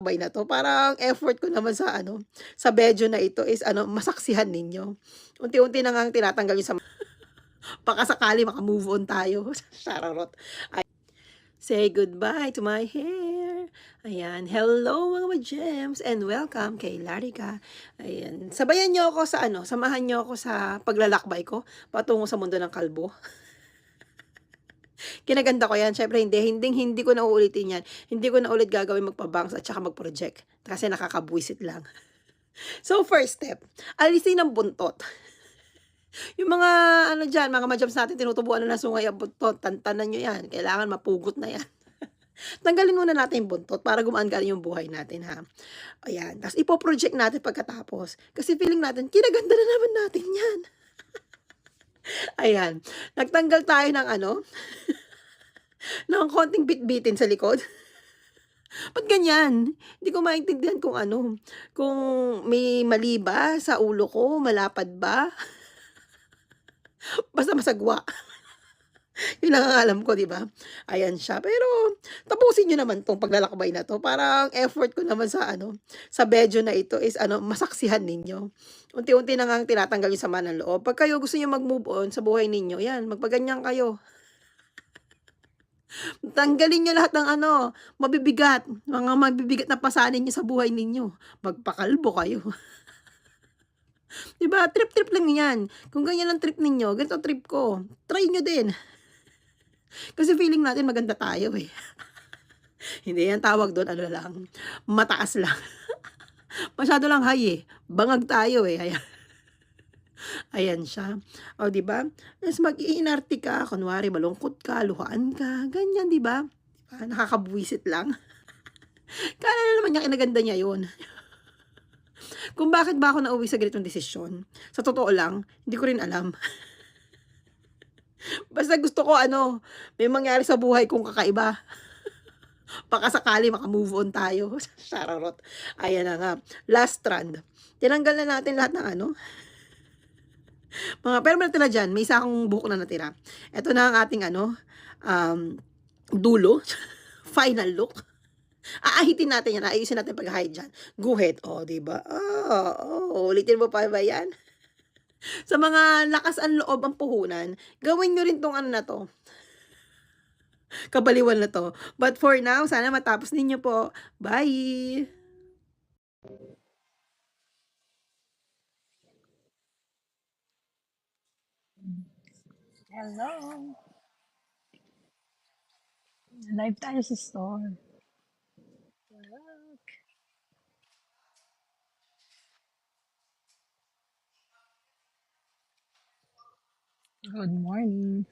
paglalakbay na 'to. Parang effort ko naman sa ano, sa video na ito is ano, masaksihan ninyo. Unti-unti na ngang tinatanggal yung baka sakali maka-move on tayo. Charot. Say goodbye to my hair. Ayan. Hello mga ma-gems and welcome kay Larika. Ayan. Sabayan niyo ako sa ano, samahan niyo ako sa paglalakbay ko patungo sa mundo ng kalbo. Kinaganda ko yan. Syempre hindi ko na uulitin yan. Hindi ko na ulit gagawin magpa-bangs at saka mag-project. Kasi nakakabwisit lang. So first step, alisin ang buntot. Yung mga ano dyan, mga ma-jobs natin, tinutubuan na sungay ang buntot. Tantanan nyo yan. Kailangan mapugot na yan. Tanggalin muna natin yung buntot para gumaan-gaan yung buhay natin, ha. Ayan. Tapos ipo-project natin pagkatapos. Kasi feeling natin, kinaganda na naman natin yan. Ayan. Nagtanggal tayo ng ano, ng konting bit-bitin sa likod. Ba't ganyan? Hindi ko maintindihan kung ano, kung may mali ba sa ulo ko, malapad ba? Basta masagwa. Yun lang ang alam ko, di ba? Ayan siya. Pero, tapusin nyo naman tong paglalakbay na to. Parang effort ko naman sa ano, sa video na ito is ano, masaksihan ninyo. Unti-unti na ngang tinatanggal yung sama ng loob. Pag kayo gusto nyo mag-move on sa buhay ninyo, yan, magpaganyan kayo. Tanggalin nyo lahat ng ano, mabibigat. Mga mabibigat na pasanin nyo sa buhay ninyo. Magpakalbo kayo. Diba? Trip-trip lang yan. Kung ganyan ang trip ninyo, ganito trip ko. Try nyo din. Kasi feeling natin maganda tayo eh. Hindi yan tawag doon, ano lang. Mataas lang. Masyado lang high eh. Bangag tayo eh. Ayan. Ayan siya. O, di ba? Tapos mag-iinarte ka, kunwari malungkot ka, luhaan ka, ganyan, di ba? Diba? Nakakabwisit lang. Kala na naman niya kinaganda niya yun. Kung bakit ba ako nauwi sa ganitong desisyon, sa totoo lang, hindi ko rin alam. Basta gusto ko ano, may mangyari sa buhay kong kakaiba. Baka sakali maka-move on tayo. Charot. Ayan na nga. Last strand. Tinanggal na natin lahat ng ano, pero may natira dyan, may isa akong buhok na natira. Ito na ang ating ano, dulo. Final look. Aahitin natin yan, ayusin natin pag-hide dyan. Guhit, o, diba? Ulitin mo pa ba yan? Sa mga lakas ang loob ang puhunan, gawin nyo rin tong ano na to. Kabaliwan na to. But for now, sana matapos ninyo po. Bye! Hello! Live tayo sa store. Look. Good morning.